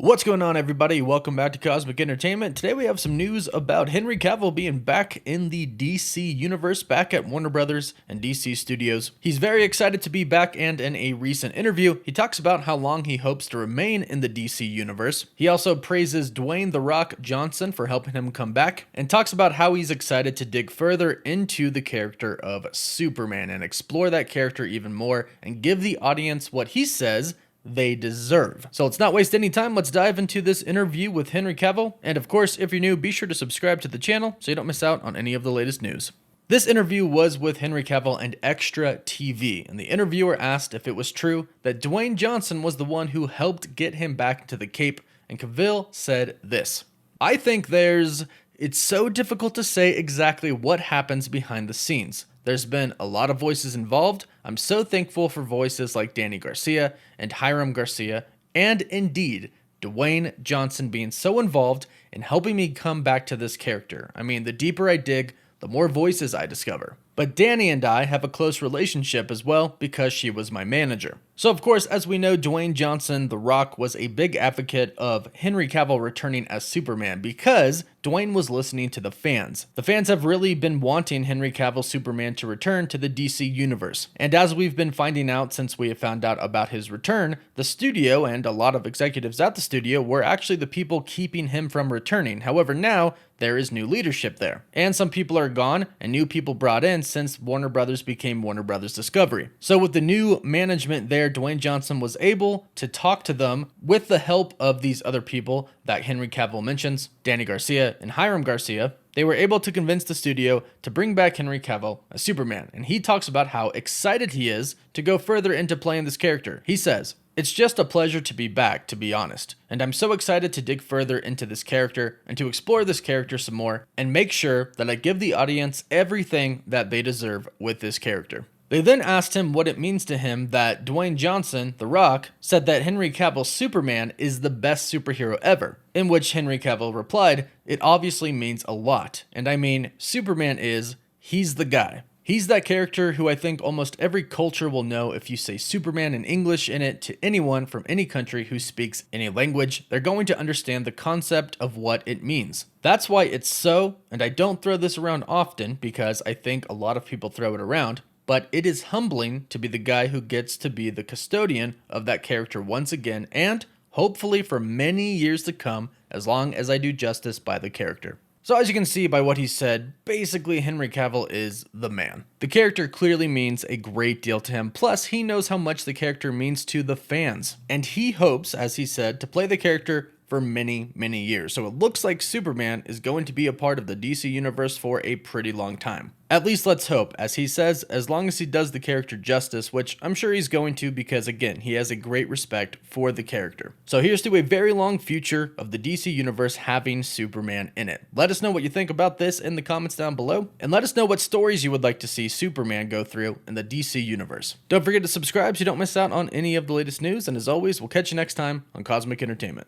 What's going on, everybody? Welcome back to Cosmic Entertainment. Today we have some news about Henry Cavill being back in the DC universe, back at Warner Brothers and DC Studios. He's very excited to be back, and in a recent interview, he talks about how long he hopes to remain in the DC universe. He also praises Dwayne "The Rock" Johnson for helping him come back, and talks about how he's excited to dig further into the character of Superman and explore that character even more and give the audience what he says they deserve. So let's not waste any time. Let's dive into this interview with Henry Cavill. And of course, if you're new, be sure to subscribe to the channel so you don't miss out on any of the latest news. This interview was with Henry Cavill and Extra TV, and the interviewer asked if it was true that Dwayne Johnson was the one who helped get him back into the cape, and Cavill said this: "I think it's so difficult to say exactly what happens behind the scenes. There's been a lot of voices involved. I'm so thankful for voices like Danny Garcia and Hiram Garcia, and indeed, Dwayne Johnson being so involved in helping me come back to this character. I mean, the deeper I dig, the more voices I discover. But Danny and I have a close relationship as well because she was my manager." So of course, as we know, Dwayne Johnson, The Rock, was a big advocate of Henry Cavill returning as Superman because Dwayne was listening to the fans. The fans have really been wanting Henry Cavill Superman to return to the DC universe. And as we've been finding out since we have found out about his return, the studio and a lot of executives at the studio were actually the people keeping him from returning. However, now there is new leadership there, and some people are gone and new people brought in since Warner Brothers became Warner Brothers Discovery. So with the new management there, Dwayne Johnson was able to talk to them with the help of these other people that Henry Cavill mentions, Danny Garcia and Hiram Garcia. They were able to convince the studio to bring back Henry Cavill as Superman, and he talks about how excited he is to go further into playing this character. He says, "It's just a pleasure to be back, to be honest, and I'm so excited to dig further into this character and to explore this character some more and make sure that I give the audience everything that they deserve with this character." They then asked him what it means to him that Dwayne Johnson, The Rock, said that Henry Cavill's Superman is the best superhero ever, in which Henry Cavill replied, "It obviously means a lot, and I mean, Superman he's the guy. He's that character who I think almost every culture will know if you say Superman in English in it to anyone from any country who speaks any language. They're going to understand the concept of what it means. That's why it's so, and I don't throw this around often because I think a lot of people throw it around, but it is humbling to be the guy who gets to be the custodian of that character once again, and hopefully for many years to come, as long as I do justice by the character." So as you can see by what he said, basically Henry Cavill is the man. The character clearly means a great deal to him, plus he knows how much the character means to the fans. And he hopes, as he said, to play the character for many, many years. So it looks like Superman is going to be a part of the DC universe for a pretty long time. At least let's hope, as he says, as long as he does the character justice, which I'm sure he's going to because, again, he has a great respect for the character. So here's to a very long future of the DC universe having Superman in it. Let us know what you think about this in the comments down below, and let us know what stories you would like to see Superman go through in the DC universe. Don't forget to subscribe so you don't miss out on any of the latest news, and as always, we'll catch you next time on Cosmic Entertainment.